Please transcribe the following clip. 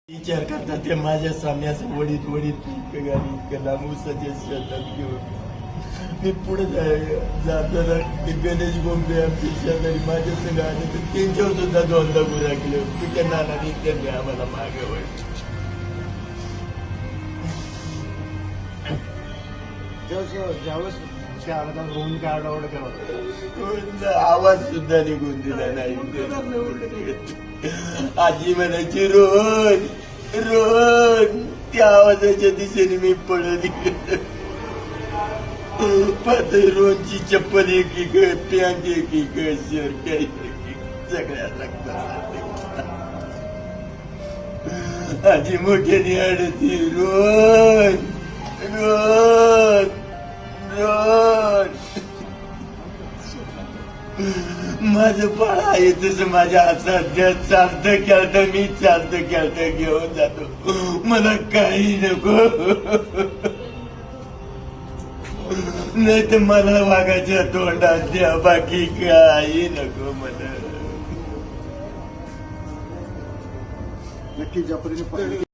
विचार करतात ते माझ्या सामने असं वडीत वडीत गाडी लांबूसाच्या शेतात घेऊन मी पुढे जाताना ते गणेश बोंबे आमच्या शेजारी माझ्या संग आले तर त्यांच्यावर सुद्धा दोनदा गुन्हा केले तुझ्या नानाने त्यांनी आम्हाला मागे वळलं. ज्यावेळेस रोहन काय आरडाओरड करत आवाज सुद्धा निघून दिला नाही. आजी म्हणायची रोहन रोहन त्या आवाजाच्या दिशेने मी पळत गेलो. रोहनची चप्पल एक पॅन्ट एक शर्ट सगळ्या लागतात. आजी मोठ्याने अडती रोहन रोहन रोहन. माझं बाळ आहे तसं माझ्या हातात चालतं खेळतं मी चालतं खेळतं घेऊन जातो. मला काही नको नाही तर मला वाघाच्या तोंडात द्या बाकी काही नको मला. नक्की ज्या परीने